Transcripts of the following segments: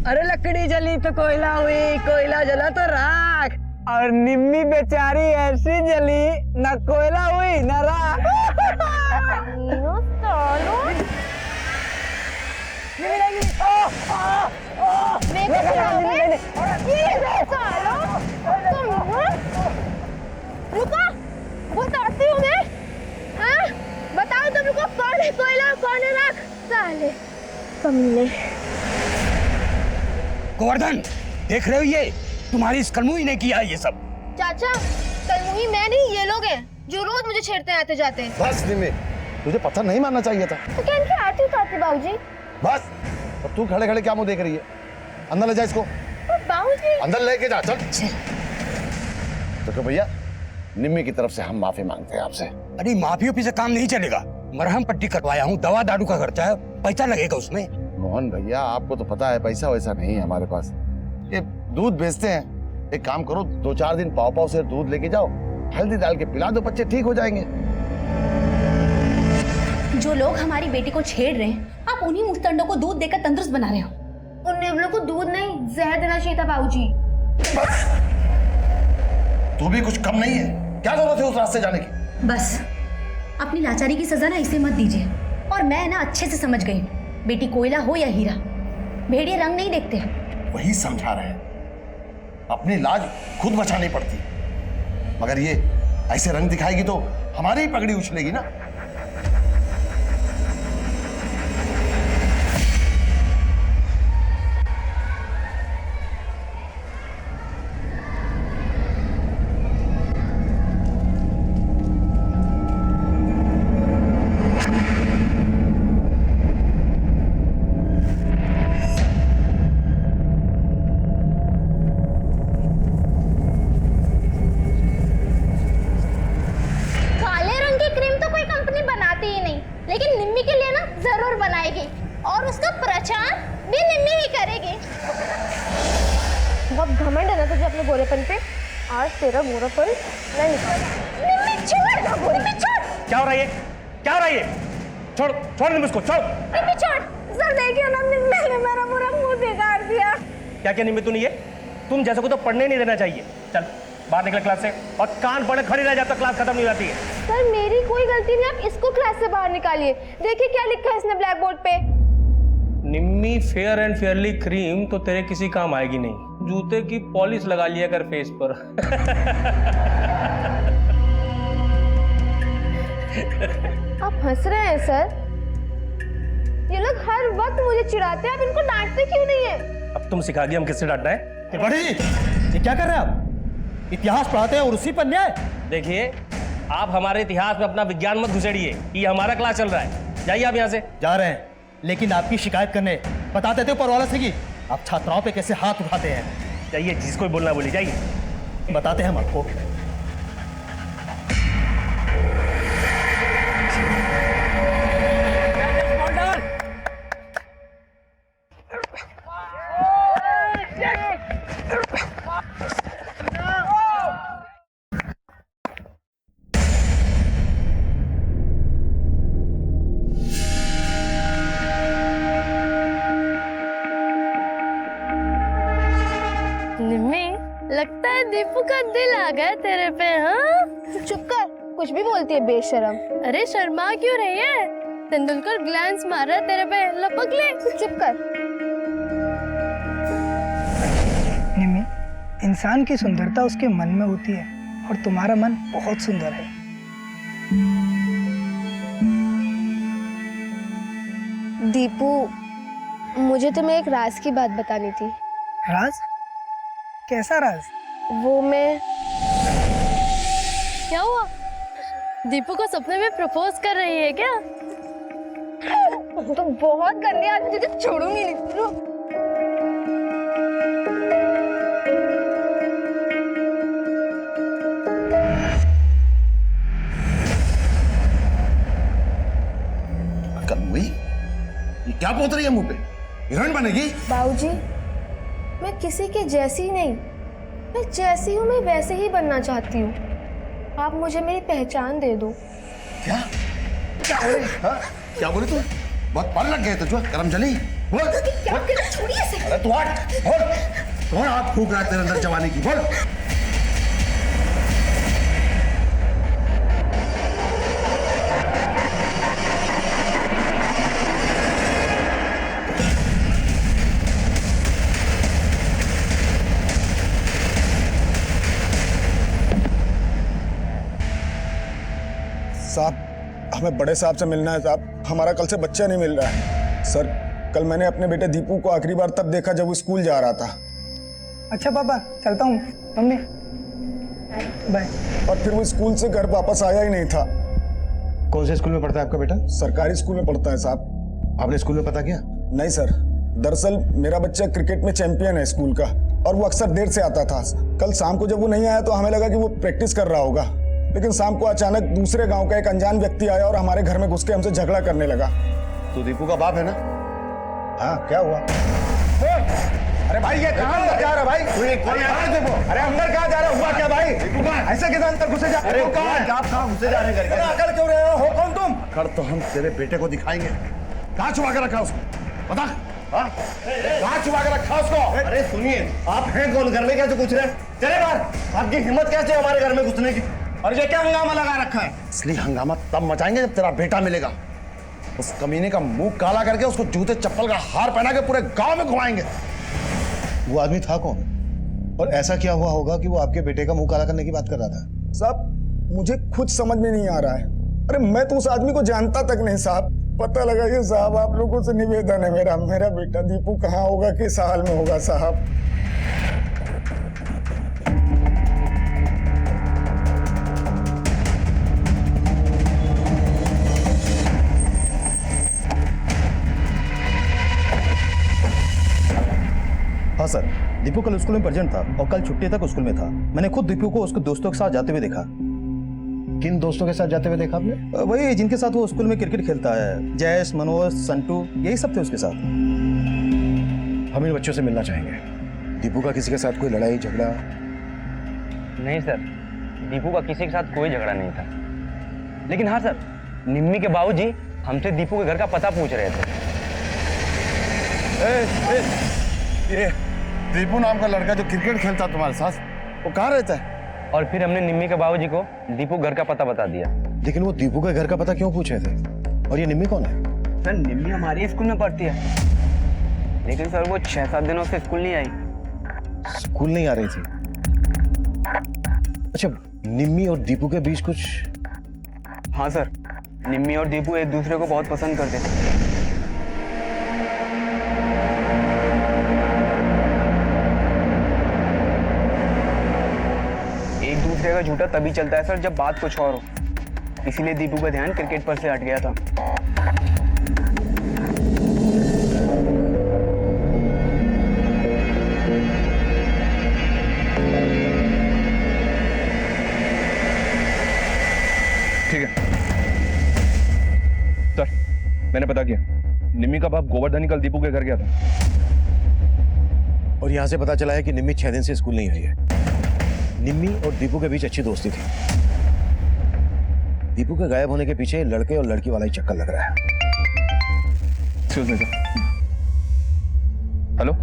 अरे लकड़ी जली तो कोयला हुई, कोयला जला तो राख, और निम्मी बेचारी ऐसी जली, ना कोयला हुई ना राख। रुको, बताती हूँ मैं। हाँ, बताओ तुम रुको, कौन है कोयला कौन है राख? साले कमीने। गोवर्धन, देख रहे हो ये तुम्हारी इस कलमुही ने किया ये सब। चाचा, कलमुही मैं नहीं, ये लोग हैं जो रोज मुझे छेड़ते आते जाते। बस निम्मी, तुझे पत्थर नहीं मारना चाहिए था। तो क्या इनकी आती उतारती बाबूजी? बस, अब तू खड़े खड़े क्या मुंह देख रही है? अंदर ले जा इसको। बाबूजी अंदर लेके जा, चल। तो भैया, निम्मी की तरफ से हम माफी मांगते हैं आपसे। अरे माफी ओफी से काम नहीं चलेगा। मरहम पट्टी कटवाया हूँ, दवा दारू का खर्चा है, पैसा लगेगा उसमें। मोहन भैया, आपको तो पता है पैसा वैसा नहीं है हमारे पास। ये दूध बेचते हैं, एक काम करो, 2-4 दिन पाव पाव से दूध लेके जाओ, हल्दी डाल के पिला दो, बच्चे ठीक हो जाएंगे। जो लोग हमारी बेटी को छेड़ रहे हैं, आप उन्हीं मुस्तंडों को दूध देकर तंदुरुस्त बना रहे हो। उन नेवलों को दूध नहीं, जहर देना चाहिए था बाबूजी। तू भी कुछ कम नहीं है, क्या जरूरत है उस रास्ते जाने की? बस अपनी लाचारी की सजा ना इसे मत दीजिए। और मैं ना अच्छे से समझ गई, बेटी कोयला हो या हीरा, भेड़िए रंग नहीं देखते। वही समझा रहे हैं, अपनी लाज खुद बचानी पड़ती, मगर ये ऐसे रंग दिखाएगी तो हमारी ही पगड़ी उछलेगी ना। लेकिन निम्मी के लिए ना जरूर बनाएगी, और उसका प्रचार भी निम्मी ही करेगी। बहुत घमंड है ना तुझे अपने गोरेपन पे। आज तेरा गोरापन नहीं निकलेगा। निम्मी छोड़ ना, निम्मी छोड़। क्या हो रहा है ये? क्या हो रहा है ये? छोड़ छोड़ निम्मी उसको, छोड़। निम्मी छोड़। सर देखिए ना, निम्मी ने मेरा पूरा मुंह बिगाड़ दिया। क्या क्या निम्मी तूने ये? तुम जैसे को तो पढ़ने नहीं देना चाहिए। चल बाहर निकले क्लास से, और कान पड़े खड़ी रह जाता, क्लास खत्म नहीं हो जाती है। सर मेरी कोई गलती नहीं, आप इसको क्लास से बाहर निकालिए। देखिए क्या लिखा है इसने ब्लैक बोर्ड पे। निम्मी फेयर एंड फेयरली क्रीम तो तेरे किसी काम आएगी नहीं, जूते की पॉलिश लगा लिया कर फेस पर। आप हंस रहे हैं सर? ये लोग हर वक्त मुझे चिढ़ाते हैं, आप इनको डांटते क्यों नहीं है? अब तुम सिखा दिया हम किससे डांटना है। बड़ी जी, ये क्या कर रहे हैं आप? इतिहास पढ़ाते हैं और उसी पर न्याय। देखिए, आप हमारे इतिहास में अपना विज्ञान मत घुसेड़िए, ये हमारा क्लास चल रहा है। जाइए आप यहाँ से। जा रहे हैं, लेकिन आपकी शिकायत करने बता देते ऊपर वाला से कि आप छात्राओं पे कैसे हाथ उठाते हैं। जाइए, जिसको बोलना बोलिए, जाइए। बताते हैं हम आपको। लगता है दीपू का दिल आ गया तेरे पे। हाँ चुप कर, कुछ भी बोलती है बेशरम। अरे शर्मा क्यों रही है? तेंदुलकर ग्लैंस मार रहा है तेरे पे, लपक ले। चुप कर। निम्मी, इंसान की सुंदरता उसके मन में होती है, और तुम्हारा मन बहुत सुंदर है। दीपू, मुझे तुम्हें एक राज की बात बतानी थी। राज? कैसा राज? वो मैं... क्या हुआ? दीपू को सपने में प्रपोज कर रही है क्या? तो बहुत गंदी आदमी, तुझे छोड़ूंगी नहीं। कलमुही, ये क्या पोत रही है मुंह पे? हीरोइन बनेगी? बाबूजी, मैं किसी के जैसी नहीं, मैं जैसी हूँ मैं वैसे ही बनना चाहती हूँ। आप मुझे मेरी पहचान दे दो। क्या? क्या बोले? हाँ? क्या बोले तू? बहुत पढ़ लग गए तुझे, करम चली। बोल क्या करना, छोड़िए इसे। अरे तू हट, बोल कौन आग फूक रहा है तेरे अंदर जवानी की, बोल। साहब हमें बड़े साहब से मिलना है साहब, हमारा कल से बच्चा नहीं मिल रहा है। सर कल मैंने अपने बेटे दीपू को आखिरी बार तब देखा जब वो स्कूल जा रहा था। अच्छा पापा चलता हूँ। मम्मी बाय। और फिर वो स्कूल से घर वापस आया ही नहीं था। कौन से स्कूल में पढ़ता है आपका बेटा? सरकारी स्कूल में पढ़ता है साहब। आपने स्कूल में पता किया? नहीं सर, दरअसल मेरा बच्चा क्रिकेट में चैंपियन है स्कूल का और वो अक्सर देर से आता था। कल शाम को जब वो नहीं आया तो हमें लगा कि वो प्रैक्टिस कर रहा होगा, लेकिन शाम को अचानक दूसरे गांव का एक अनजान व्यक्ति आया और हमारे घर में घुस के हमसे झगड़ा करने लगा। तू दीपू का बाप है ना? हाँ क्या हुआ? अरे भाई ये कहाँ अंदर जा रहा भाई? अरे अंदर कहाँ जा रहा? हुआ क्या भाई? ऐसे कैसे अंदर घुसे जा? अरे कहाँ है? आप कहाँ घुसे जा रहे हैं करके? अकल क्यों रहे हो कौन तुम? कर तो हम तेरे बेटे को दिखाएंगे। कहाँ छुपा के रखा उसको, बता। हाँ? कहाँ छुपा के रखा उसको? अरे सुनिए, आप हैं कौन? घर में कैसे घुस रहे? चले बाहर। आपकी हिम्मत कैसे है हमारे घर में घुसने की? और ये क्या हंगामा लगा रखा है? असली हंगामा तब मचाएंगे जब तेरा बेटा मिलेगा। उस कमीने का मुंह काला करके उसको जूते चप्पल का हार पहना के पूरे गांव में घुमाएंगे। वो आदमी था कौन? और ऐसा क्या हुआ होगा कि वो आपके बेटे का मुंह काला करने की बात कर रहा था? साहब मुझे खुद समझ में नहीं आ रहा है। अरे मैं तो उस आदमी को जानता तक नहीं साहब। पता लगा ये साहब, आप लोगों से निवेदन है मेरा बेटा दीपू कहाँ होगा, किस हाल में होगा साहब। हाँ सर, दीपू कल स्कूल में प्रेजेंट था और कल छुट्टी तक स्कूल में था। मैंने खुद दीपू को उसके दोस्तों के साथ जाते हुए देखा। किन दोस्तों के साथ जाते हुए देखा आपने? वही जिनके साथ वो स्कूल में क्रिकेट खेलता है, जयेश, मनोज, संटू, यही सब थे उसके साथ। हम इन बच्चों से मिलना चाहेंगे। दीपू का किसी के साथ कोई लड़ाई झगड़ा? नहीं सर, दीपू का किसी के साथ कोई झगड़ा नहीं था। लेकिन हाँ सर, निम्मी के बाबूजी हमसे दीपू के घर का पता पूछ रहे थे। ये दीपू नाम का लड़का जो क्रिकेट खेलता तुम्हारे साथ, वो कहाँ रहता है? और फिर हमने निम्मी के बाबूजी को दीपू घर का पता बता दिया। लेकिन वो दीपू के घर का पता क्यों पूछे थे? और ये निम्मी कौन है? सर निम्मी हमारे स्कूल में पढ़ती है, लेकिन सर वो 6-7 दिनों से स्कूल नहीं आई। स्कूल नहीं आ रही थी? अच्छा, निम्मी और दीपू के बीच कुछ? हाँ सर, निम्मी और दीपू एक दूसरे को बहुत पसंद करते थे। एक दूसरे का झूठा तभी चलता है सर जब बात कुछ और हो, इसीलिए दीपू का ध्यान क्रिकेट पर से हट गया था। ठीक है सर, मैंने पता किया। निम्मी का बाप गोवर्धन कल दीपू के घर गया था और यहाँ से पता चला है कि निम्मी 6 दिन से स्कूल नहीं आई है। निम्मी और दीपू के बीच अच्छी दोस्ती थी। दीपू के गायब होने के पीछे लड़के और लड़की वाला ही चक्कर लग रहा है। Excuse me sir. Hello,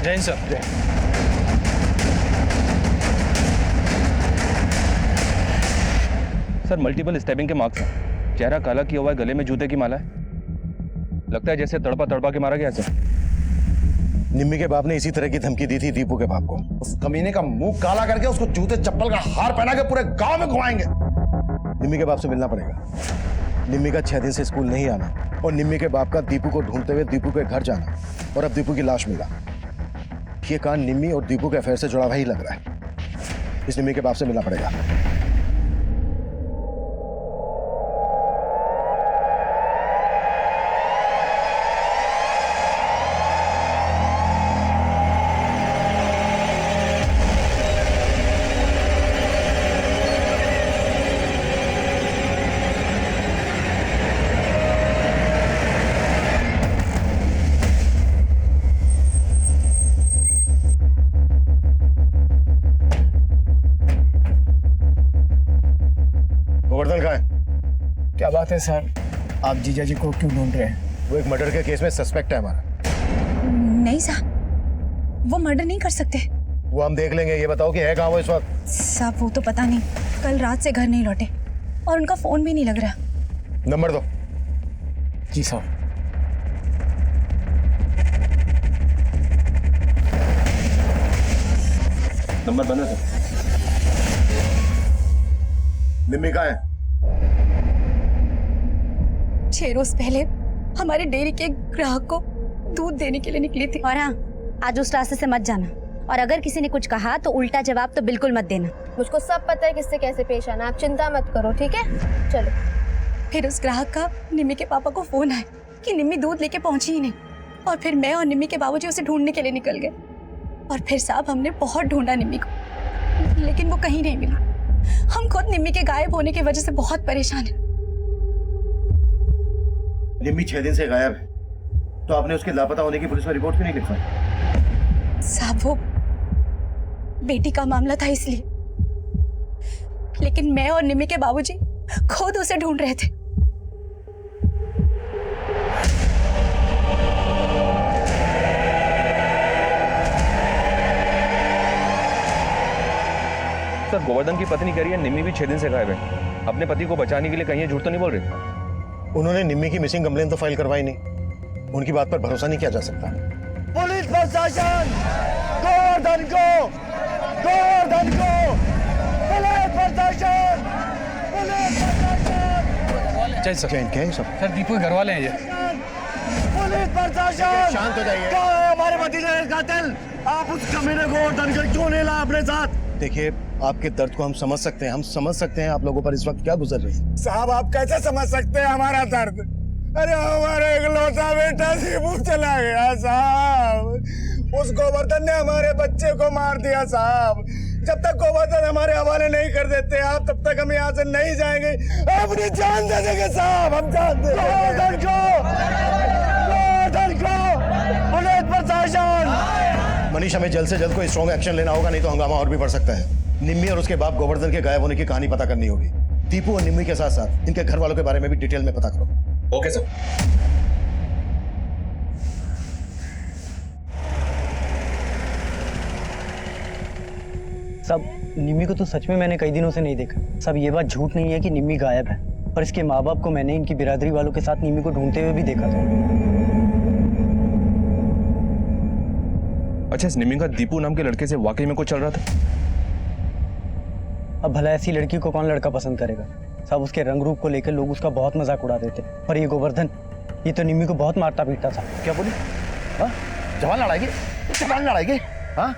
Jain sir. Sir multiple stabbing के मार्क्स हैं। चेहरा काला किया हुआ है, गले में जूते की माला है। लगता है जैसे तड़पा तड़पा के मारा गया सर। निम्मी के बाप ने इसी तरह की धमकी दी थी दीपू के बाप को। उस कमीने का मुंह काला करके उसको जूते चप्पल का हार पहना के पूरे गांव में घुमाएंगे। निम्मी के बाप से मिलना पड़ेगा। निम्मी का 6 दिन से स्कूल नहीं आना और निम्मी के बाप का दीपू को ढूंढते हुए दीपू के घर जाना और अब दीपू की लाश मिला। ये कांड निम्मी और दीपू के अफेयर से जुड़ा हुआ ही लग रहा है। इस निम्मी के बाप से मिलना पड़ेगा। बात है सर, आप जीजा जी को क्यों ढूंढ रहे हैं? वो एक मर्डर के केस में सस्पेक्ट है हमारा। नहीं साहब, वो मर्डर नहीं कर सकते। वो हम देख लेंगे, ये बताओ कि है कहाँ वो इस वक्त? साहब वो तो पता नहीं, कल रात से घर नहीं लौटे और उनका फोन भी नहीं लग रहा। नंबर दो। जी सर। नंबर बना सर। निम्मी कहाँ है? 6 रोज पहले हमारे डेयरी के ग्राहक को दूध देने के लिए निकली थी। और हाँ, आज उस रास्ते से मत जाना, और अगर किसी ने कुछ कहा तो उल्टा जवाब तो बिल्कुल मत देना। मुझको सब पता है किससे कैसे पेश आना, आप चिंता मत करो, ठीक है? चलो। फिर उस ग्राहक का निम्मी के पापा को फोन आया कि निम्मी दूध लेके पहुंची ही नहीं, और फिर मैं और निम्मी के बाबूजी उसे ढूंढने के लिए निकल गए। और फिर साहब हमने बहुत ढूंढा निम्मी को, लेकिन वो कहीं नहीं मिला। हम खुद निम्मी के गायब होने की वजह से बहुत परेशान हैं। निम्मी 6 दिन से गायब है, तो आपने उसके लापता होने की पुलिस में रिपोर्ट क्यों नहीं लिखवाई? साहब वो बेटी का मामला था इसलिए, लेकिन मैं और निम्मी के बाबूजी खुद उसे ढूंढ रहे थे। सर गोवर्धन की पत्नी कह रही है निम्मी भी 6 दिन से गायब है। अपने पति को बचाने के लिए कहीं ये झूठ तो नहीं बोल रहे? उन्होंने निम्मी की मिसिंग कंप्लेन तो फाइल करवाई नहीं, उनकी बात पर भरोसा नहीं किया जा सकता। पुलिस प्रशासन गोवर्धन को, गोवर्धन को, पुलिस प्रशासन, पुलिस प्रशासन। चल सर। क्या है सब? सर दीपू के घर वाले हैं ये। पुलिस प्रशासन, शांत हो जाइए। कहाँ है हमारे भतीजे का कातिल? आप उस कमीने गोवर्धन को क्यों नहीं लाए अपने साथ? देखिए, आपके दर्द को हम समझ सकते हैं, हम समझ सकते हैं आप लोगों पर इस वक्त क्या गुजर रही है। साहब आप कैसे समझ सकते हैं हमारा दर्द? अरे हमारा इकलौता बेटा दीपू चला गया साहब। उस गोवर्धन ने हमारे बच्चे को मार दिया साहब। जब तक गोवर्धन हमारे हवाले नहीं कर देते आप, तब तक हम यहाँ से नहीं जाएंगे। अपनी जान दे देंगे साहब, हम जान दे गोवर्धन को, गोवर्धन को, पुलिस प्रशासन। मनीष, हमें जल्द से जल्द कोई स्ट्रॉन्ग एक्शन लेना होगा, नहीं तो हंगामा और भी बढ़ सकता है। निम्मी और उसके बाप गोवर्धन के गायब होने की कहानी पता करनी होगी। दीपू और निम्मी के साथ साथ इनके घर वालों के बारे में भी डिटेल में पता करो। Okay sir. सब निम्मी को तो सच में मैंने कई दिनों से नहीं देखा। सब ये बात झूठ नहीं है कि निम्मी गायब है, पर इसके माँ बाप को मैंने इनकी बिरादरी वालों के साथ निम्मी को ढूंढते हुए भी देखा था। अच्छा, इस निम्मी का दीपू नाम के लड़के से वाकई में कुछ चल रहा था? अब भला ऐसी लड़की को कौन लड़का पसंद करेगा? सब उसके रंग रूप को लेकर लोग उसका बहुत मजाक उड़ाते थे। और ये गोवर्धन, ये तो निम्मी को बहुत मारता पीटता था। क्या बोली? हाँ, जवान लड़ाएगी, जवान लड़ाएगी। हाँ,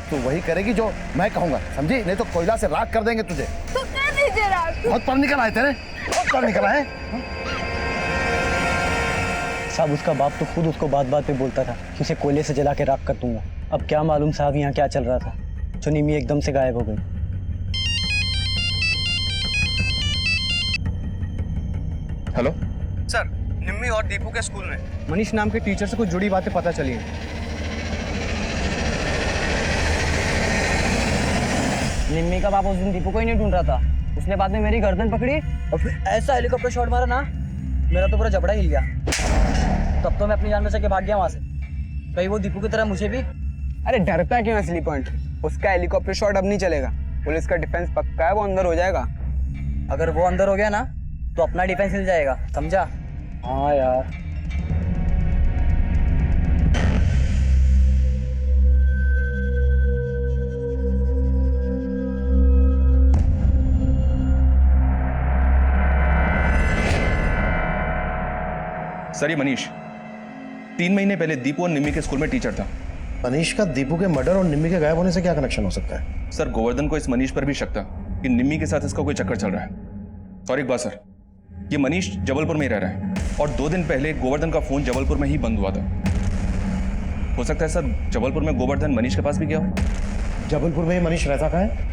तू वही करेगी जो मैं कहूँगा, समझी? नहीं तो कोयला से राख कर देंगे तुझे। तो कर दीजिए राख। बहुत पढ़ निकल आए तेरे, बहुत पढ़ निकल आए। साहब उसका बाप तो खुद उसको बात बात पे बोलता था कि उसे कोयले से जला के राख कर दूंगा। अब क्या मालूम साहब यहाँ क्या चल रहा था जो निम्मी एकदम से गायब हो गई। हेलो सर, निम्मी और दीपू के स्कूल में मनीष नाम के टीचर से कुछ जुड़ी बातें पता चली हैं। निम्मी का बाप उस दिन दीपू को ही नहीं ढूंढ रहा था, उसने बाद में मेरी गर्दन पकड़ी और फिर ऐसा हेलीकॉप्टर शॉट मारा ना, मेरा तो पूरा जबड़ा हिल गया। तब तो मैं अपनी जान बचा के भाग गया वहां से। कहीं वो दीपू की तरह मुझे भी। अरे डरता क्यों असली पॉइंट? उसका हेलीकॉप्टर शॉट अब नहीं चलेगा, पुलिस का डिफेंस पक्का है, वो अंदर हो जाएगा। अगर वो अंदर हो गया ना तो अपना डिफेंस हिल जाएगा, समझा? हाँ यार। सर ये मनीष 3 महीने पहले दीपू और निम्मी के स्कूल में टीचर था। मनीष का दीपू के मर्डर और निम्मी के गायब होने से क्या कनेक्शन हो सकता है? सर गोवर्धन को इस मनीष पर भी शक था कि निम्मी के साथ इसका कोई चक्कर चल रहा है। और एक बात सर, ये मनीष जबलपुर में ही रह रहा है और 2 दिन पहले गोवर्धन का फोन जबलपुर में ही बंद हुआ था। हो सकता है सर जबलपुर में गोवर्धन मनीष के पास भी गया हो। जबलपुर में ही मनीष रहता कहाँ है?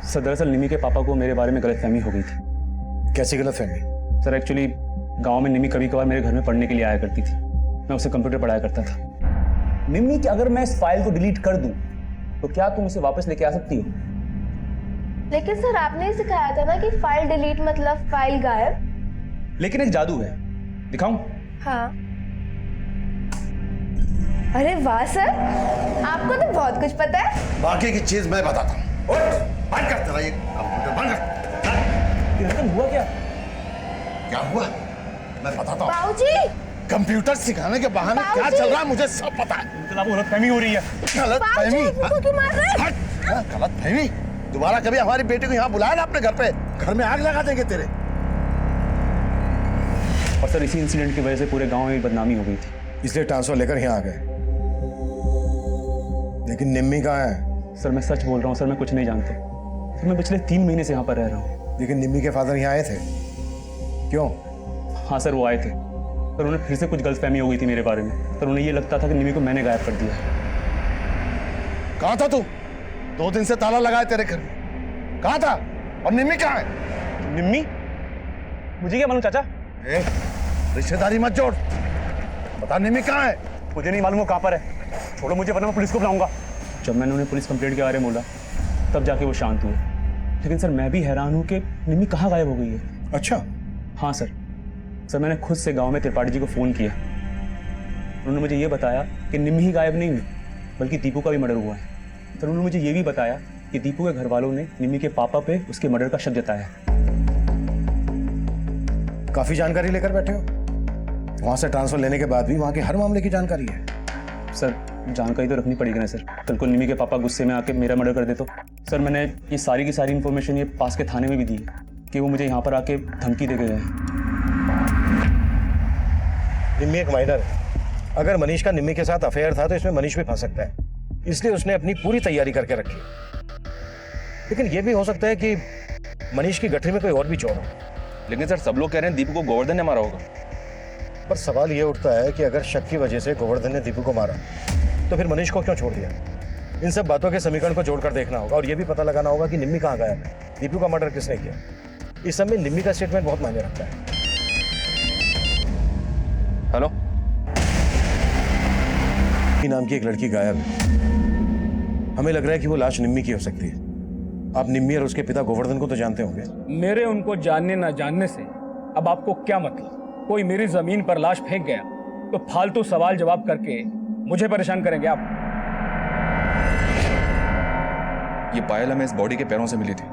सर दरअसल निमी के पापा को मेरे बारे में गलतफहमी हो गई थी। कैसी गलतफहमी? सर एक्चुअली गांव में निमी कभी कभार मेरे घर में पढ़ने के लिए आया करती थी। मैं उसे कंप्यूटर पढ़ाया करता था। निम्मी कि अगर मैं इस फाइल को डिलीट कर दूं तो क्या तुम इसे वापस लेके आ सकती हो? लेकिन सर आपने ही सिखाया था ना कि फाइल डिलीट मतलब फाइल गायब। लेकिन एक जादू है, दिखाऊं? हाँ। अरे वाह सर, आपको तो बहुत कुछ पता है। बाकी की चीज मैं बताता हूँ। बंद कर तेरा ये कंप्यूटर, बंद कर। हुआ क्या? क्या हुआ मैं बताता हूँ। बाबूजी, कंप्यूटर सिखाने के बहाने क्या चल रहा है मुझे सब पता है। गलतफहमी हो रही है। गलतफहमी? बाबूजी क्यों मार रहे हैं? गलतफहमी? दोबारा कभी हमारी बेटी को यहाँ बुलाया ना अपने घर पे, घर में आग लगा देंगे तेरे। और सर इसी इंसिडेंट की वजह से पूरे गांव में बदनामी हो गई थी, इसलिए ट्रांसफर लेकर यहाँ आ गए। लेकिन निम्मी कहाँ है? सर मैं सच बोल रहा हूँ सर, मैं कुछ नहीं जानता। सर मैं पिछले 3 महीने से यहाँ पर रह रहा हूँ। लेकिन निम्मी के फादर यहाँ आए थे, क्यों? हाँ सर वो आए थे, पर उन्हें फिर से कुछ गलतफहमी हो गई थी मेरे बारे में। पर उन्हें ये लगता था कि निमी को मैंने गायब कर दिया। कहाँ था तू? 2 दिन से ताला लगा है तेरे घर में। कहाँ था? और निम्मी कहाँ है? निम्मी? मुझे क्या मालूम चाचा? रिश्तेदारी मत जोड़, बता निम्मी कहाँ है? मुझे नहीं मालूम वो कहाँ पर है। छोड़ो मुझे, वरना मैं पुलिस को बुलाऊंगा। जब मैंने उन्हें पुलिस कंप्लेंट के बारे में बोला तब जाके वो शांत हुए। लेकिन सर मैं भी हैरान हूँ कि निम्मी कहाँ गायब हो गई है। अच्छा। हाँ सर मैंने खुद से गांव में त्रिपाठी जी को फ़ोन किया। उन्होंने मुझे ये बताया कि निम्मी ही गायब नहीं हुई बल्कि दीपू का भी मर्डर हुआ है। सर उन्होंने मुझे ये भी बताया कि दीपू के घर वालों ने निम्मी के पापा पे उसके मर्डर का शक जताया है। काफी जानकारी लेकर बैठे हो। वहां से ट्रांसफर लेने के बाद भी वहां के हर मामले की जानकारी है। सर जानकारी तो रखनी पड़ेगी ना सर, कल को निमी के पापा गुस्से में आके मेरा मर्डर कर दे तो। सर मैंने ये सारी की सारी इन्फॉर्मेशन ये पास के थाने में भी दी है कि वो मुझे यहाँ पर आके धमकी दे गए हैं। निम्मी एक माइनर है। अगर मनीष का निम्मी के साथ अफेयर था तो इसमें मनीष भी फंस सकता है, इसलिए उसने अपनी पूरी तैयारी करके रखी। लेकिन यह भी हो सकता है कि मनीष की गठरी में कोई और भी चोर हो। लेकिन सर सब लोग कह रहे हैं दीपू को गोवर्धन ने मारा होगा। पर सवाल यह उठता है कि अगर शक की वजह से गोवर्धन ने दीपू को मारा तो फिर मनीष को क्यों छोड़ दिया? इन सब बातों के समीकरण को जोड़कर देखना होगा और यह भी पता लगाना होगा कि निम्मी कहाँ गायब है, दीपू का मर्डर किसने किया। इस सब में निम्मी का स्टेटमेंट बहुत मायने रखता है। हेलो, नाम की एक लड़की गायब है। हमें लग रहा है कि वो लाश निम्मी की हो सकती है। आप निम्मी और उसके पिता गोवर्धन को तो जानते होंगे। मेरे उनको जानने ना जानने से अब आपको क्या मतलब? कोई मेरी जमीन पर लाश फेंक गया तो फालतू सवाल जवाब करके मुझे परेशान करेंगे आप? ये पायल हमें इस बॉडी के पैरों से मिली थी।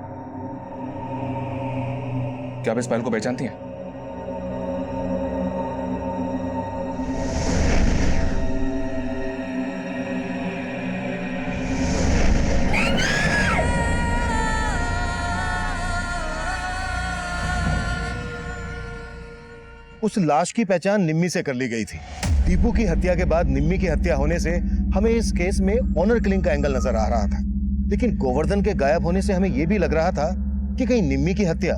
क्या आप इस पायल को पहचानती हैं? उस लाश की पहचान निम्मी से कर ली गई थी। दीपू की हत्या के बाद निम्मी की हत्या होने से हमें इस केस में ऑनर किलिंग का एंगल नजर आ रहा था। लेकिन गोवर्धन के गायब होने से हमें यह भी लग रहा था कि कहीं निम्मी की हत्या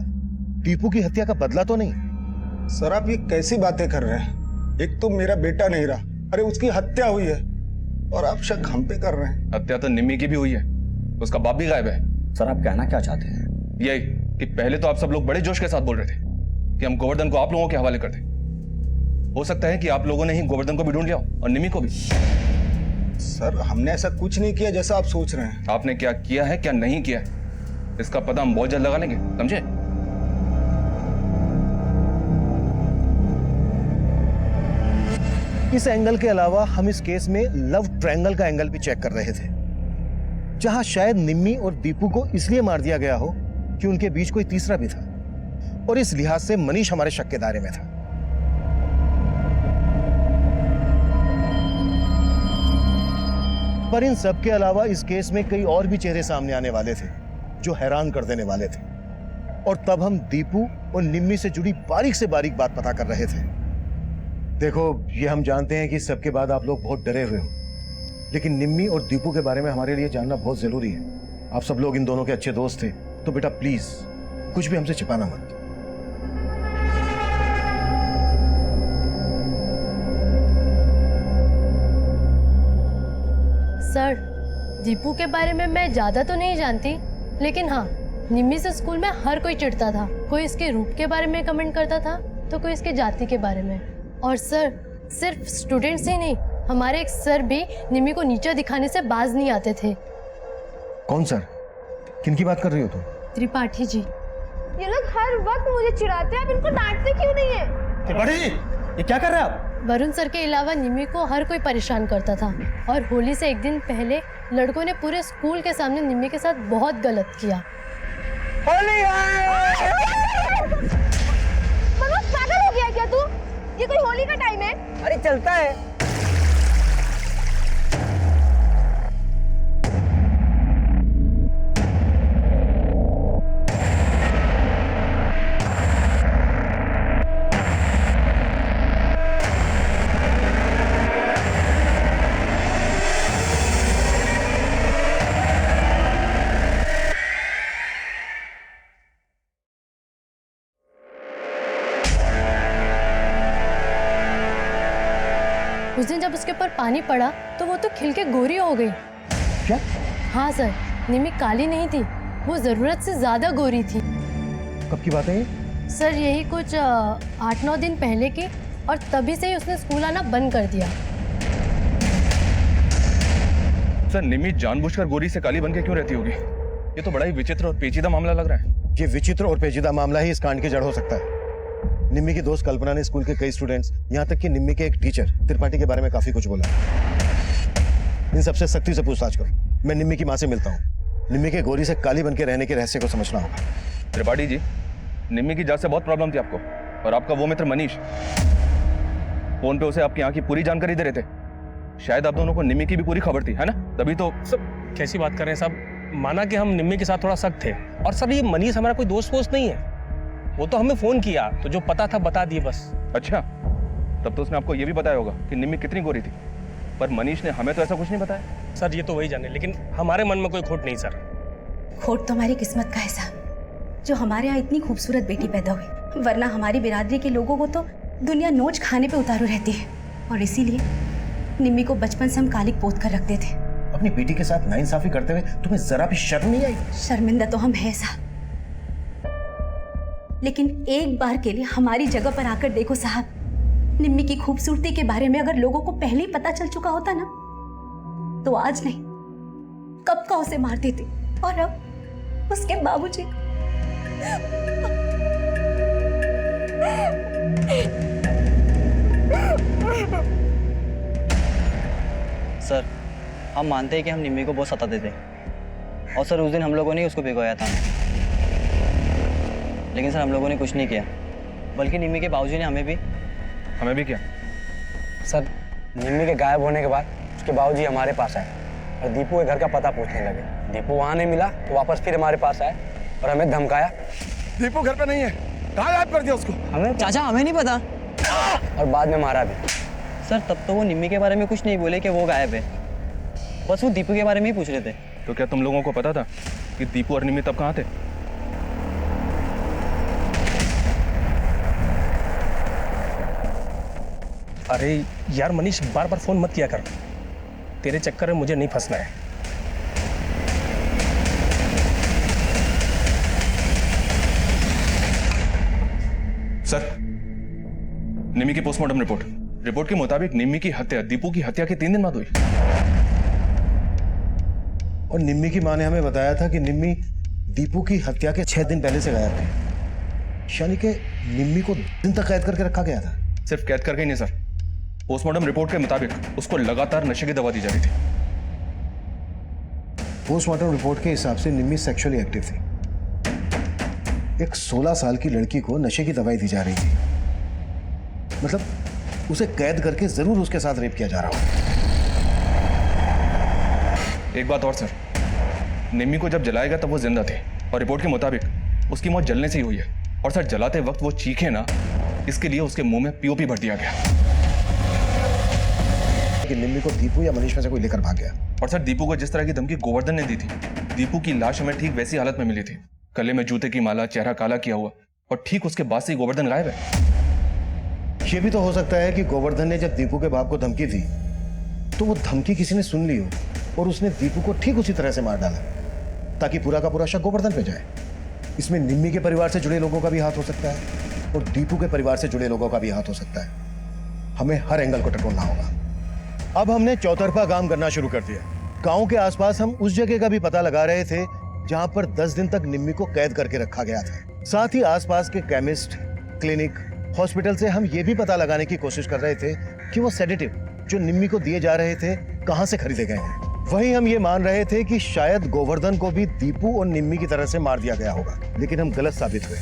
दीपू की हत्या का बदला तो नहीं। सर आप ये कैसी बातें कर रहे हैं? एक तो मेरा बेटा नहीं रहा, अरे उसकी हत्या हुई है और आप शक हम पे कर रहे हैं। हत्या तो निम्मी की भी हुई है, उसका बाप भी गायब है। सर आप कहना क्या चाहते हैं? यही कि पहले तो आप सब लोग बड़े जोश के साथ बोल रहे थे कि हम गोवर्धन को आप लोगों के हवाले कर दें। हो सकता है कि आप लोगों ने ही गोवर्धन को भी ढूंढ लिया और निमी को भी। सर हमने ऐसा कुछ नहीं किया जैसा आप सोच रहे हैं। आपने क्या किया है क्या नहीं किया है इसका पता हम बहुत जल्द लगा लेंगे, समझे? इस एंगल के अलावा हम इस केस में लव ट्रायंगल का एंगल भी चेक कर रहे थे, जहां शायद निम्मी और दीपू को इसलिए मार दिया गया हो कि उनके बीच कोई तीसरा भी था और इस लिहाज से मनीष हमारे शक के दायरे में था। पर इन सब के अलावा इस केस में कई और भी चेहरे सामने आने वाले थे जो हैरान कर देने वाले थे, और तब हम दीपू और निम्मी से जुड़ी बारीक से बारीक बात पता कर रहे थे। देखो, ये हम जानते हैं कि सबके बाद आप लोग बहुत डरे हुए हो, लेकिन निम्मी और दीपू के बारे में हमारे लिए जानना बहुत जरूरी है। आप सब लोग इन दोनों के अच्छे दोस्त थे, तो बेटा प्लीज कुछ भी हमसे छिपाना मत। सर, दीपू के बारे में मैं ज्यादा तो नहीं जानती, लेकिन हाँ निम्मी से स्कूल में हर कोई चिढ़ता था। कोई इसके रूप के बारे में कमेंट करता था तो कोई इसके जाति के बारे में। और सर, सिर्फ स्टूडेंट्स ही नहीं, हमारे एक सर भी निम्मी को नीचा दिखाने से बाज नहीं आते थे। कौन सर? किनकी बात कर रही हो तुम? त्रिपाठी जी। ये लोग हर वक्त मुझे चिढ़ाते हैं, आप इनको डांटते क्यों नहीं है? त्रिपाठी जी, ये क्या कर रहे हैं आप? वरुण सर के अलावा निम्मी को हर कोई परेशान करता था और होली से एक दिन पहले लड़कों ने पूरे स्कूल के सामने निम्मी के साथ बहुत गलत किया। होली मनोज, पागल हो गया क्या तू? ये कोई होली का टाइम है? अरे चलता है। उस दिन जब उसके ऊपर पानी पड़ा तो वो तो खिल के गोरी हो गई। क्या? हाँ सर, निम्मी काली नहीं थी, वो जरूरत से ज्यादा गोरी थी। कब की बात है ये? सर यही कुछ 8-9 दिन पहले की, और तभी से ही उसने स्कूल आना बंद कर दिया। सर, निम्मी जानबूझकर गोरी से काली बन के क्यों रहती होगी? ये तो बड़ा ही विचित्र और पेचीदा मामला लग रहा है। ये विचित्र और पेचीदा मामला ही इस कांड की जड़ हो सकता है। निम्मी की दोस्त कल्पना ने स्कूल के कई स्टूडेंट्स, यहाँ तक कि निम्मी के एक टीचर त्रिपाठी के बारे में काफी कुछ बोला। इन सबसे सख्ती से पूछताछ करो। मैं निम्मी की माँ से मिलता हूँ। निम्मी के गोरी से काली बन के रहने के रहस्य को समझना होगा। त्रिपाठी जी, निम्मी की जात से बहुत प्रॉब्लम थी आपको, और आपका वो मित्र मनीष फोन पे उसे आपकी यहाँ की पूरी जानकारी दे रहे थे। शायद आप दोनों को निम्मी की भी पूरी खबर थी, है ना? तभी तो। सब कैसी बात कर रहे हैं साहब? माना कि हम निम्मी के साथ थोड़ा सख्त थे, और सर ये मनीष हमारा कोई दोस्त वोस्त नहीं है। वो तो हमें फोन किया तो जो पता था बता दिए बस। अच्छा, तब तो उसने आपको ये भी बताया होगा कि निम्मी कितनी गोरी थी, पर मनीष ने हमें तो ऐसा कुछ नहीं बताया। सर ये तो वही जाने, लेकिन हमारे मन में कोई खोट नहीं सर। खोट तो हमारी किस्मत का है साहब, जो हमारे यहाँ इतनी खूबसूरत बेटी पैदा हुई, वरना हमारी बिरादरी के लोगों को तो दुनिया नोच खाने पे उतारू रहती है। और इसीलिए निम्मी को बचपन से हम कालिक पोत कर रखते थे। अपनी बेटी के साथ नाइंसाफी करते हुए तुम्हें जरा भी शर्म नहीं आई? शर्मिंदा तो हम है साहब, लेकिन एक बार के लिए हमारी जगह पर आकर देखो साहब, निम्मी की खूबसूरती के बारे में अगर लोगों को पहले ही पता चल चुका होता ना, तो आज नहीं कब का उसे मार देते। और अब उसके बाबूजी सर, हम मानते हैं कि हम निम्मी को बहुत सताते थे, और सर उस दिन हम लोगों ने उसको भिगोया था, लेकिन सर हम लोगों ने कुछ नहीं किया, बल्कि निम्मी के बाबूजी ने हमें भी क्या? सर, निम्मी के गायब होने के बाद उसके बाबूजी हमारे पास आए और दीपू के घर का पता पूछने लगे। दीपू वहाँ नहीं मिला तो वापस फिर हमारे पास आए और हमें धमकाया। दीपू घर पे नहीं है, कहाँ गायब कर दिया उसको? चाचा हमें नहीं पता, और बाद में मारा भी। सर तब तो वो निम्मी के बारे में कुछ नहीं बोले कि वो गायब है, बस वो दीपू के बारे में ही पूछ रहे थे। तो क्या तुम लोगों को पता था कि दीपू और निम्मी तब कहाँ थे? अरे यार मनीष, बार बार फोन मत किया कर, तेरे चक्कर में मुझे नहीं फंसना है। सर, निम्मी की पोस्टमार्टम रिपोर्ट के मुताबिक निम्मी की हत्या दीपू की हत्या के 3 दिन बाद हुई। और निम्मी की मां ने हमें बताया था कि निम्मी दीपू की हत्या के 6 दिन पहले से गायब थी, यानी कि निम्मी को दिन तक कैद करके रखा गया था। सिर्फ कैद करके ही नहीं सर, पोस्टमार्टम रिपोर्ट के मुताबिक उसको लगातार नशे की दवा दी जा रही थी। पोस्टमार्टम रिपोर्ट के हिसाब से निम्मी सेक्सुअली एक्टिव थी। एक 16 साल की लड़की को नशे की दवाई दी जा रही थी, मतलब उसे कैद करके जरूर उसके साथ रेप किया जा रहा हो। एक बात और सर, निम्मी को जब जलाया गया तब वो जिंदा थे, और रिपोर्ट के मुताबिक उसकी मौत जलने से ही हुई है। और सर जलाते वक्त वो चीखे ना, इसके लिए उसके मुंह में पीओपी भर दिया गया। कि निम्मी को दीपू या मनीष में से कोई लेकर भाग गया। और सर दीपू को जिस तरह की धमकी गोवर्धन ने दी थी, दीपू की लाश हमें ठीक वैसी हालत में मिली थी, गले में जूते की माला, चेहरा काला किया हुआ, और ठीक उसके बाद से ही गोवर्धन गायब है। ये भी तो हो सकता है कि गोवर्धन ने जब दीपू के बाप को धमकी दी तो वो धमकी किसी ने सुन ली हो और उसने दीपू को ठीक उसी तरह से मार डाला, ताकि पूरा का पूरा शक गोवर्धन पे जाए। इसमें निम्मी के परिवार से जुड़े लोगों का भी हाथ हो सकता है और दीपू के परिवार से जुड़े लोगों का भी हाथ हो सकता है। हमें हर एंगल को टटोलना होगा। अब हमने चौतरफा काम करना शुरू कर दिया। गांव के आसपास हम उस जगह का भी पता लगा रहे थे जहां पर 10 दिन तक निम्मी को कैद करके रखा गया था। साथ ही आसपास के केमिस्ट, क्लिनिक, हॉस्पिटल से हम ये भी पता लगाने की कोशिश कर रहे थे कि वो सेडेटिव जो निम्मी को दिए जा रहे थे कहां से खरीदे गए हैं। वहीं हम ये मान रहे थे कि शायद गोवर्धन को भी दीपू और निम्मी की तरह से मार दिया गया होगा, लेकिन हम गलत साबित हुए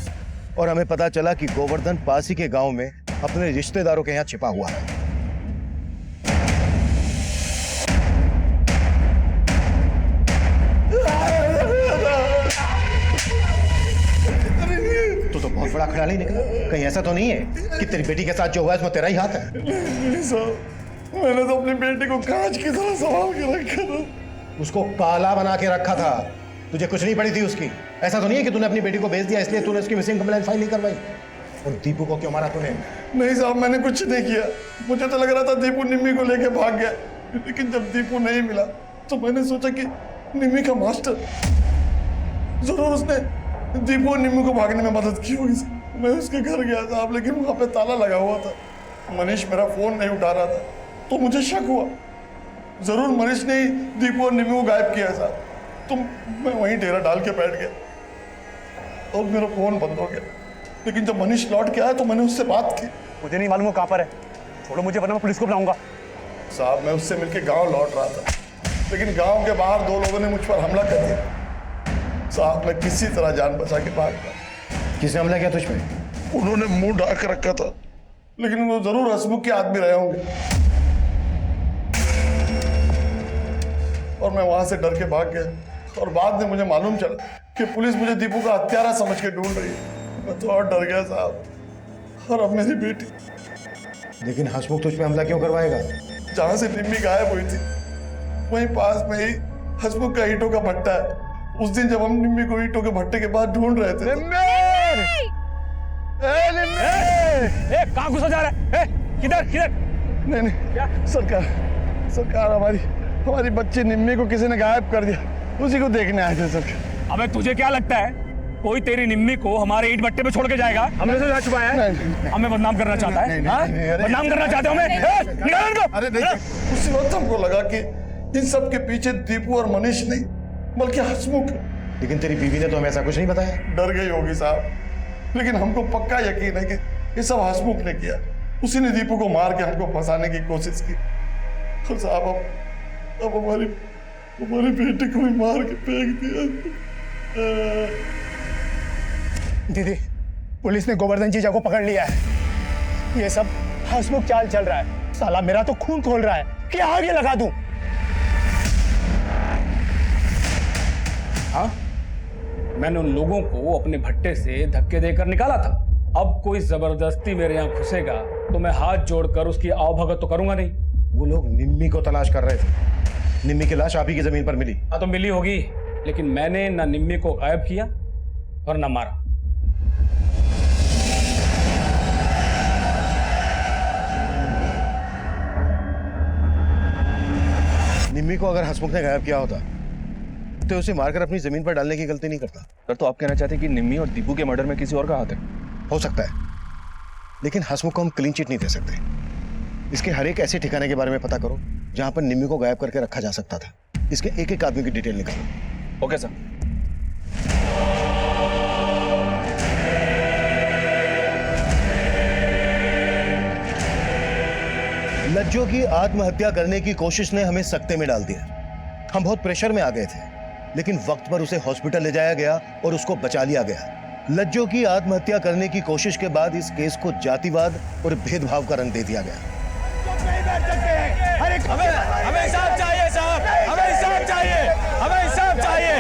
और हमें पता चला कि गोवर्धन पास ही के गांव में अपने रिश्तेदारों के यहाँ छिपा हुआ है। तो बहुत बड़ा खिलाड़ी निकला। कहीं ऐसा तो नहीं है कि तेरी बेटी के साथ जो हुआ है इसमें तेरा ही हाथ है? नहीं साहब, मैंने तो अपनी बेटी को कांच की तरह संभाल के रखा था। उसको काला बना के रखा था। तुझे कुछ नहीं पड़ी थी उसकी। ऐसा तो नहीं है कि तूने अपनी बेटी को बेच दिया इसलिए तूने उसकी मिसिंग कंप्लेंट फाइल नहीं करवाई। और दीपू को क्यों मारा तूने? नहीं साहब, मैंने कुछ नहीं किया। मुझे तो लग रहा था दीपू निम्मी को लेके भाग गया, लेकिन जब दीपू नहीं मिला तो मैंने सोचा कि निम्मी का मास्टर जरूर उसने दीपू और निम्मी को भागने में मदद की होगी। मैं उसके घर गया साहब, लेकिन वहाँ पे ताला लगा हुआ था। मनीष मेरा फोन नहीं उठा रहा था तो मुझे शक हुआ जरूर मनीष ने ही दीपू और निम्मी को गायब किया साहब। तो मैं वहीं डेरा डाल के बैठ गया और मेरा फोन बंद हो गया। लेकिन जब मनीष लौट के आया तो मैंने उससे बात की। मुझे नहीं मालूम वो कहाँ पर है, छोड़ो मुझे वरना मैं पुलिस को बुलाऊंगा। साहब मैं उससे मिलके गांव लौट रहा था, लेकिन गांव के बाहर 2 लोगों ने मुझ पर हमला कर दिया। साहब मैं किसी तरह जान बचा के भाग गया। किसने हमला किया तुझ पे? उन्होंने मुंह ढाक रखा था, लेकिन वो जरूर हसमुख के आदमी रहे होंगे। और मैं वहां से डर के भाग गया और बाद में मुझे मालूम चला कि पुलिस मुझे दीपू का हत्यारा समझ के ढूंढ रही है। मैं तो और डर गया साहब। और अब मेरी बेटी। लेकिन हसमुख तुझ पे हमला क्यों करवाएगा? जहां से निम्मी गायब हुई थी वहीं पास में ही हसमुख का ईंटों का भट्टा है। उस दिन जब हम निम्मी को ईंटों के भट्टे के पास ढूंढ रहे थे कहाँ घुसा जा रहा है? किधर किधर? नहीं क्या? सरकार हमारी बच्ची निम्मी को किसी ने गायब कर दिया, उसी को देखने आए थे सरकार। अबे तुझे क्या लगता है कोई तेरी निम्मी को हमारे ईंट भट्टे पे छोड़ के जाएगा? हमने से छुपाया है? हमें बदनाम करना चाहता है? बदनाम करना चाहते हो हमें? निकाल इनको। अरे नहीं, उसी वक्त हमको लगा कि इन सब के पीछे दीपू और मनीष नहीं बल्कि हसमुख। लेकिन तेरी बीवी ने तो हमें ऐसा कुछ नहीं बताया। डर गई होगी साहब, लेकिन हमको पक्का यकीन है कि ये सब हसमुख ने किया। उसी ने दीपू को मार के हमको फंसाने की कोशिश की। और साहब अब हमारी बेटी को भी मार के फेंक दिया। दीदी, पुलिस ने गोवर्धन जीजा को पकड़ लिया है। ये सब हसमुख चाल चल रहा है। साला मेरा तो खून खोल रहा है कि आगे लगा दूं। हाँ, मैंने उन लोगों को अपने भट्टे से धक्के देकर निकाला था। अब कोई जबरदस्ती मेरे यहाँ घुसेगा तो मैं हाथ जोड़कर उसकी आवभगत तो करूंगा नहीं। वो लोग निम्मी को तलाश कर रहे थे। निम्मी की लाश आप ही की जमीन पर मिली। हाँ तो मिली होगी, लेकिन मैंने ना निम्मी को गायब किया और ना मारा। निम्मी को अगर हसमुख ने गायब किया होता तो उसे मारकर अपनी जमीन पर डालने की गलती नहीं करता। सर तो आप कहना चाहते हैं कि निम्मी और दीपू के मर्डर में किसी और का हाथ है? हो सकता है, लेकिन हसमुख को हम क्लीन चिट नहीं दे सकते। इसके हर एक ऐसे ठिकाने के बारे में पता करो जहां पर निम्मी को गायब करके रखा जा सकता था। इसके एक एक आदमी की डिटेल निकालो। Okay sir. लज्जो की आत्महत्या करने की कोशिश ने हमें सकते में डाल दिया। हम बहुत प्रेशर में आ गए थे, लेकिन वक्त पर उसे हॉस्पिटल ले जाया गया और उसको बचा लिया गया। लज्जो की आत्महत्या करने की कोशिश के बाद इस केस को जातिवाद और भेदभाव का रंग दे दिया गया। हमें इंसाफ चाहिए साहब, हमें इंसाफ चाहिए, हमें इंसाफ चाहिए।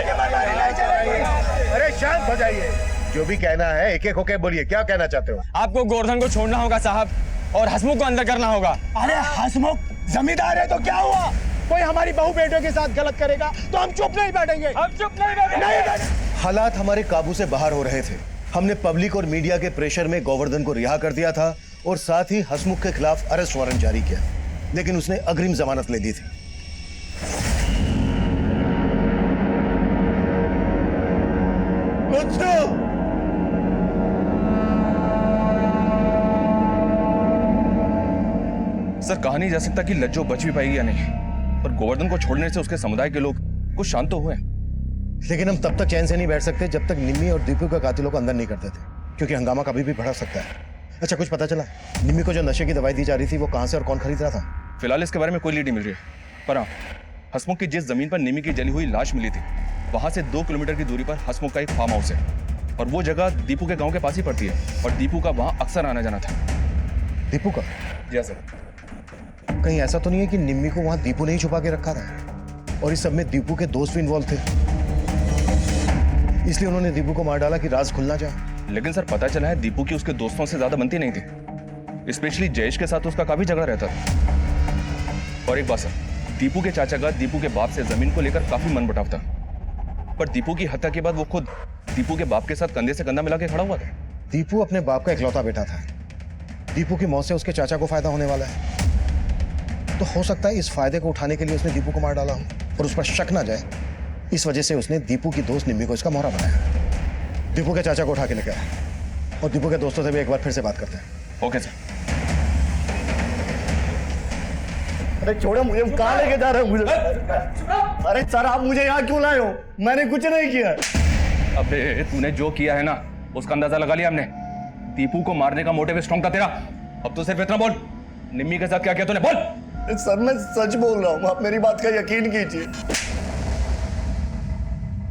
अरे शांत हो जाइए, जो भी कहना है एक एक होकर बोलिए। क्या कहना चाहते हो? आपको गोवर्धन को छोड़ना होगा साहब और हसमुख को अंदर करना होगा। अरे हसमुख जमींदार है तो क्या हुआ? कोई हमारी बहू बेटियों के साथ गलत करेगा तो हम चुप नहीं बैठेंगे। हम चुप नहीं बैठेंगे। हालात हमारे काबू से बाहर हो रहे थे। हमने पब्लिक और मीडिया के प्रेशर में गोवर्धन को रिहा कर दिया था और साथ ही हसमुख के खिलाफ अरेस्ट वारंट जारी किया, लेकिन उसने अग्रिम जमानत ले ली थी। लज्जो सर कहा नहीं जा सकता कि लज्जो बच भी पाएगी या नहीं, पर गोवर्धन को छोड़ने से उसके समुदाय के लोग कुछ शांत तो हुए। लेकिन हम तब तक चैन से नहीं बैठ सकते जब तक निम्मी और दीपू का कातिलों को अंदर नहीं कर देते, क्योंकि हंगामा कभी भी बढ़ सकता है। अच्छा, कुछ पता चला निम्मी को जो नशे की दवाई दी जा रही थी वो कहाँ से और कौन खरीद रहा था? फिलहाल इसके बारे में कोई लीड नहीं मिल रही है, पर हाँ, हसमुख की जिस जमीन पर निम्मी की जली हुई लाश मिली थी वहां से 2 किलोमीटर की दूरी पर हसमुख का एक फार्म हाउस है, और वो जगह दीपू के गांव के पास ही पड़ती है, और दीपू का वहां अक्सर आना जाना था। दीपू का? जी सर। कहीं ऐसा तो नहीं है कि निम्मी को वहां दीपू ने ही छुपा के रखा था और इस सब में दीपू के दोस्त भी इन्वॉल्व थे, इसलिए उन्होंने दीपू को मार डाला कि राज खुलना जाए? लेकिन सर पता चला है दीपू की उसके दोस्तों से ज्यादा बनती नहीं थी, स्पेशली जयेश के साथ उसका काफी झगड़ा रहता था। और एक बात सर, दीपू के चाचा का दीपू के बाप से जमीन को लेकर काफी मनमुटाव था, पर दीपू की हत्या के बाद वो खुद दीपू के बाप के साथ कंधे से कंधा मिला के खड़ा हुआ था। दीपू अपने बाप का इकलौता बेटा था, दीपू की मौत से उसके चाचा को फायदा होने वाला है, तो हो सकता है इस फायदे को उठाने के लिए उसने दीपू को मार डाला हो और उस पर शक ना जाए, इस वजह से उसने दीपू की दोस्त निम्मी को इसका मोहरा बनाया। दीपू के चाचा को उठा के लेके आया और दीपू के दोस्तों से भी एक बार फिर से बात करते हैं। Okay sir. अरे छोड़ो मुझे, कहाँ लेके जा रहे हो मुझे? अरे सर आप मुझे यहाँ क्यों लाए हो? मैंने कुछ नहीं किया। अबे तूने जो किया है ना उसका अंदाजा लगा लिया हमने। दीपू को मारने का मोटिव स्ट्रॉन्ग था तेरा, अब तो सिर्फ इतना बोल, निम्मी के साथ क्या किया तूने, बोल। सर मैं सच बोल रहा हूँ, आप मेरी बात का यकीन कीजिए।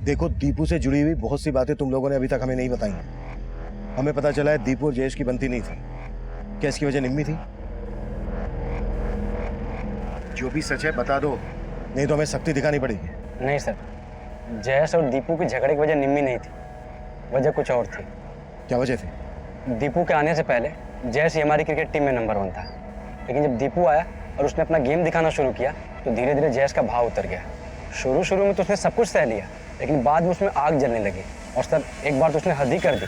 देखो, दीपू से जुड़ी हुई बहुत सी बातें तुम लोगों ने अभी तक हमें नहीं बताई। हमें पता चला है दीपू और जयेश की बनती नहीं थी। क्या इसकी वजह निम्मी थी? जो भी सच है बता दो, नहीं तो हमें सख्ती दिखानी पड़ेगी। नहीं सर, जयेश और दीपू की झगड़े की वजह निम्मी नहीं थी, वजह कुछ और थी। क्या वजह थी? दीपू के आने से पहले जयेश ही हमारी क्रिकेट टीम में नंबर 1 था, लेकिन जब दीपू आया और उसने अपना गेम दिखाना शुरू किया तो धीरे धीरे जयेश का भाव उतर गया। शुरू में तो उसने सब कुछ सह लिया, लेकिन बाद में उसमें आग जलने लगी और सर एक बार तो उसने हद ही कर दी।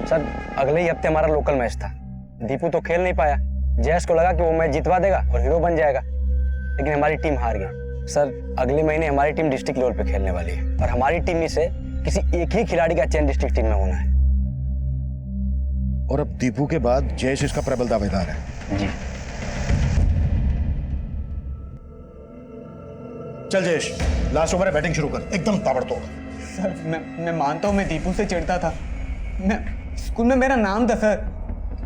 सर अगले ही हफ्ते हमारा लोकल मैच था, दीपू तो खेल नहीं पाया। जयेश को लगा कि वो मैच जितवा देगा और हीरो बन जाएगा, लेकिन हमारी टीम हार गई। सर अगले महीने हमारी टीम डिस्ट्रिक्ट लेवल पे खेलने वाली है और हमारी टीम में से किसी एक ही खिलाड़ी का चयन डिस्ट्रिक्ट टीम में होना है। और अब दीपू के बाद जयेश इसका प्रबल दावेदार है। जी। चल जयेश, लास्ट ओवर है, बैटिंग शुरू कर, एकदम ताबड़तोड़। सर मैं मानता हूँ मैं दीपू से चिढ़ता था, मैं स्कूल में मेरा नाम था सर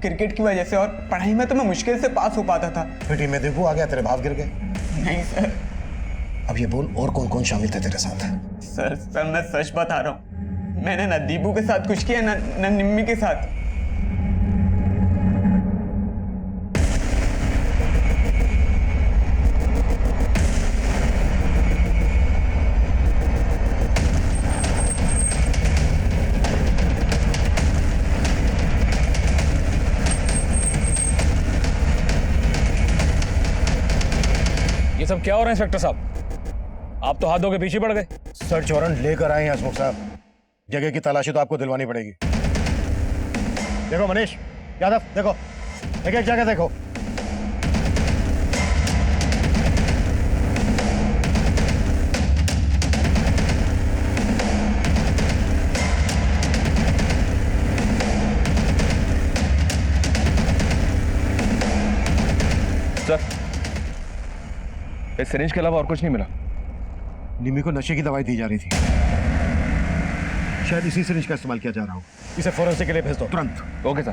क्रिकेट की वजह से, और पढ़ाई में तो मैं मुश्किल से पास हो पाता था। फिर टीम में दीपू आ गया, तेरे भाव गिर गए? नहीं सर। अब ये बोल, और कौन कौन शामिल थे तेरे साथ? सर मैं सच बता रहा हूँ, मैंने ना दीपू के साथ कुछ किया ना निम्मी के साथ। ये सब क्या हो रहा है इंस्पेक्टर साहब? आप तो हाथों के पीछे पड़ गए। सर्च वारंट लेकर आए हैं हसमुख साहब, जगह की तलाशी तो आपको दिलवानी पड़ेगी। देखो मनीष यादव, देखो एक एक जगह देखो। सर इस सिरिंज के अलावा और कुछ नहीं मिला। निम्मी को नशे की दवाई दी जा रही थी, शायद इसी सिरिंज का इस्तेमाल किया जा रहा हो। इसे फोरेंसिक के लिए भेज दो तुरंत। Okay sir.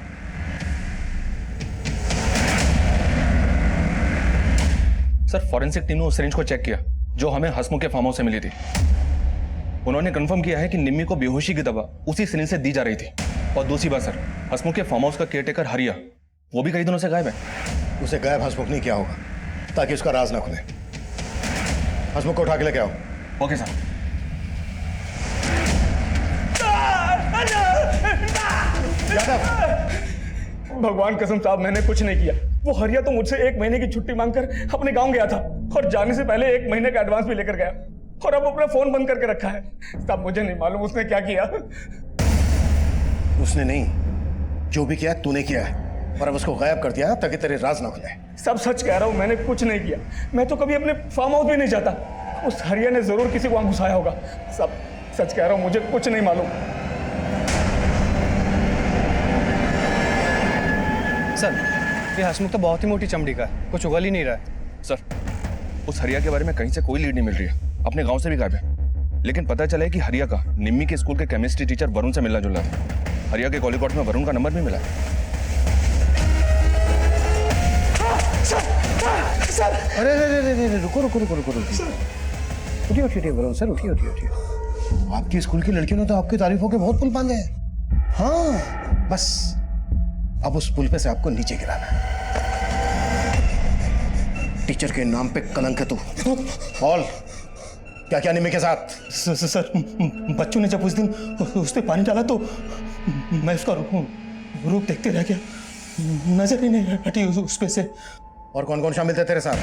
Sir forensic team ने उस सिरिंज को चेक किया जो हमें हसमुख के फार्म हाउस से मिली थी। उन्होंने कंफर्म किया है कि निम्मी को बेहोशी की दवा उसी सिरिंज से दी जा रही थी। और दूसरी बात सर, हसमुख के फार्म हाउस का केयरटेकर हरिया, वो भी कई दिनों से गायब है। उसे गायब हसमुख नहीं किया होगा ताकि उसका राज ना खुले। हसमुख को उठा के लेके आओ। Okay sir. भगवान कसम साहब मैंने कुछ नहीं किया। वो हरिया तो मुझसे 1 महीने की छुट्टी मांगकर अपने गांव गया था और जाने से पहले 1 महीने का एडवांस भी लेकर गया, और अब अपना फोन बंद करके रखा है। साहब मुझे नहीं मालूम उसने क्या किया। उसने नहीं, जो भी किया तूने किया है। और अब उसको गायब कर दिया ताकि तेरे राज ना खुले। सब सच कह रहा हूँ, मैंने कुछ नहीं किया। मैं तो कभी अपने फार्म हाउस भी नहीं जाता। उस हरिया ने जरूर किसी को वहां घुसाया होगा। सब सच कह रहा हूँ, मुझे कुछ नहीं मालूम। सर, ये हसमुख तो बहुत ही मोटी चमड़ी का है, कुछ उगल ही नहीं रहा है। सर, उस हरिया के बारे में कहीं से कोई लीड नहीं मिल रही है। अपने गांव से भी गायब है। लेकिन पता चला है कि हरिया का निम्मी के स्कूल के केमिस्ट्री टीचर वरुण से मिलना जुलना था। हरिया के कॉलिंग कोर्ट में वरुण का नंबर भी मिला। अरे रुको रुको रुको रुको रुको, उठिए उठिए वरुण सर, उठिए उठिए उठिए। आपकी स्कूल की लड़कियों ने तो आपकी तारीफों के बहुत पुल बांधे हैं। हाँ, बस अब उस पुल पे से आपको नीचे गिराना है। टीचर के नाम पे कलंक है तू। बोल, क्या क्या निम्मी के साथ? सर, बच्चों ने जब उस दिन उस पे पानी डाला तो मैं उसका रूप देखते रह गया, नजर ही नहीं हटी उस पे से। और कौन कौन शामिल थे तेरे साथ?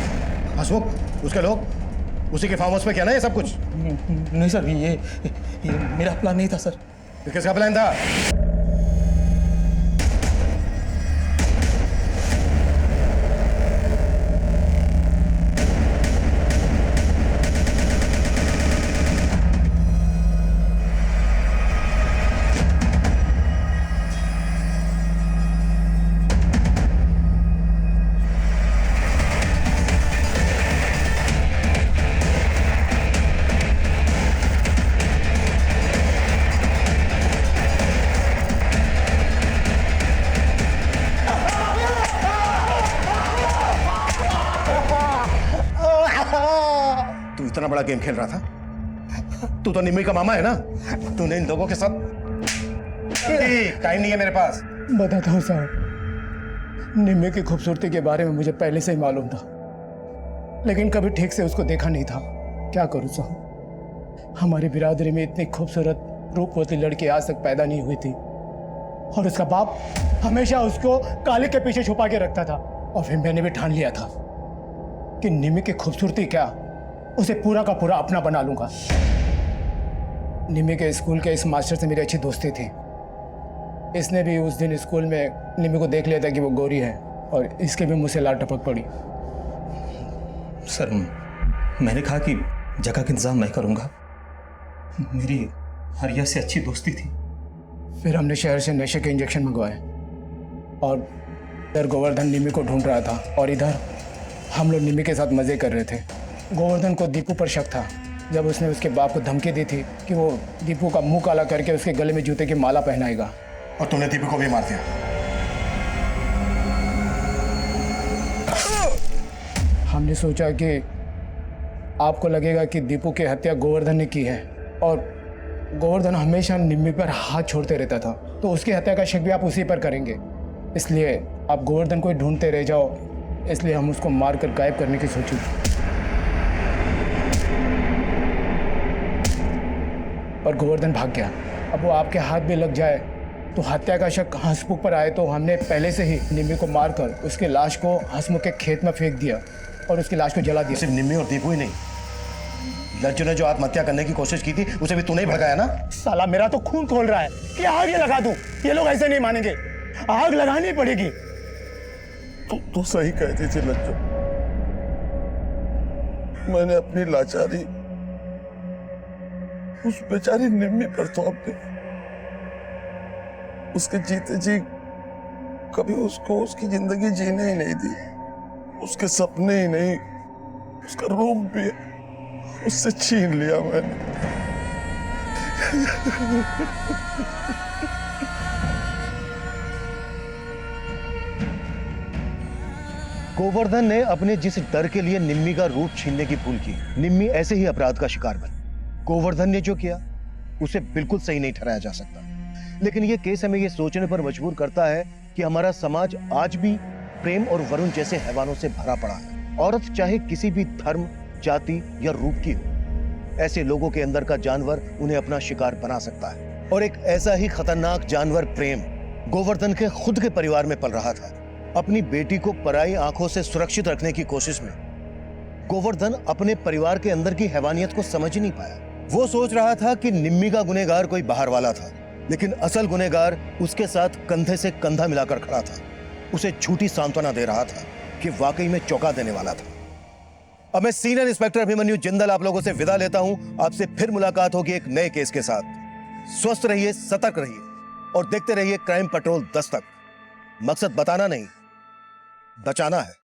हसमुख, उसके लोग, उसी के फार्म हाउस में क्या ना ये सब कुछ? नहीं सर, ये मेरा प्लान नहीं था सर। तो किसका प्लान था? इतना बड़ा गेम खेल रहा था? तू तो निम्मी का मामा है ना? तूने इन लोगों के साथ। टाइम नहीं है मेरे पास। बताता हूँ साहब, निम्मी की खूबसूरती के बारे में मुझे पहले से ही मालूम था, लेकिन कभी ठीक से उसको देखा नहीं था। क्या करूँ साहब, हमारी बिरादरी में इतनी खूबसूरत रूपवती लड़की आज तक पैदा नहीं हुई थी, और उसका बाप हमेशा उसको काले के पीछे छुपा के रखता था। और फिर मैंने भी ठान लिया था कि निम्मी की खूबसूरती क्या, उसे पूरा का पूरा अपना बना लूंगा। निम्मी के स्कूल के इस मास्टर से मेरी अच्छी दोस्ती थी। इसने भी उस दिन स्कूल में निम्मी को देख लिया था कि वो गोरी है, और इसके भी मुंह से लाल टपक पड़ी। सर, मैंने कहा कि जगह का इंतजाम मैं करूंगा, मेरी हरिया से अच्छी दोस्ती थी। फिर हमने शहर से नशे के इंजेक्शन मंगवाए, और इधर गोवर्धन निम्मी को ढूंढ रहा था, और इधर हम लोग निम्मी के साथ मज़े कर रहे थे। गोवर्धन को दीपू पर शक था, जब उसने उसके बाप को धमकी दी थी कि वो दीपू का मुंह काला करके उसके गले में जूते की माला पहनाएगा। और तूने दीपू को भी मार दिया। हमने सोचा कि आपको लगेगा कि दीपू की हत्या गोवर्धन ने की है, और गोवर्धन हमेशा निम्मी पर हाथ छोड़ते रहता था, तो उसकी हत्या का शक भी आप उसी पर करेंगे। इसलिए आप गोवर्धन को ढूंढते रह जाओ, इसलिए हम उसको मारकर गायब करने की सोची। और गोवर्धन भाग गया। अब वो आपके हाथ भी लग जाए तो हत्या का शक हंसमुख पर आए, तो हमने पहले से ही निम्मी को मारकर उसके लाश को हंसमुख के खेत में फेंक दिया और उसकी लाश को जला दिया। सिर्फ निम्मी और दीपू ही नहीं, लज्जू ने जो आत्महत्या करने की कोशिश की थी उसे भी तूने ही भगाया ना? साला मेरा तो खून खोल रहा है कि आग ये लगा दूं। ये लोग ऐसे नहीं मानेंगे, आग लगानी पड़ेगी। तू सही कहती थी लज्जू, मैंने अपनी लाचारी उस बेचारी निम्मी पर थोप दी। उसके जीते जी कभी उसको उसकी जिंदगी जीने ही नहीं दी, उसके सपने ही नहीं, उसका रूप भी उससे छीन लिया मैंने। गोवर्धन ने अपने जिस डर के लिए निम्मी का रूप छीनने की भूल की, निम्मी ऐसे ही अपराध का शिकार बनी। गोवर्धन ने जो किया उसे बिल्कुल सही नहीं ठहराया जा सकता, लेकिन यह केस हमें यह सोचने पर मजबूर करता है कि हमारा समाज आज भी प्रेम और वरुण जैसे हैवानों से भरा पड़ा है। औरत चाहे किसी भी धर्म, जाति या रूप की हो, ऐसे लोगों के अंदर का जानवर उन्हें अपना शिकार बना सकता है। और एक ऐसा ही खतरनाक जानवर प्रेम गोवर्धन के खुद के परिवार में पल रहा था। अपनी बेटी को पराई आंखों से सुरक्षित रखने की कोशिश में गोवर्धन अपने परिवार के अंदर की हैवानियत को समझ नहीं पाया। वो सोच रहा था कि निम्मी का गुनहगार कोई बाहर वाला था, लेकिन असल गुनहगार उसके साथ कंधे से कंधा मिलाकर खड़ा था। उसे झूठी सांत्वना दे रहा था कि वाकई में चौंका देने वाला था। अब मैं सीनियर इंस्पेक्टर अभिमन्यु जिंदल आप लोगों से विदा लेता हूं। आपसे फिर मुलाकात होगी एक नए केस के साथ। स्वस्थ रहिए, सतर्क रहिए और देखते रहिए क्राइम पेट्रोल दस्तक। मकसद बताना नहीं, बचाना है।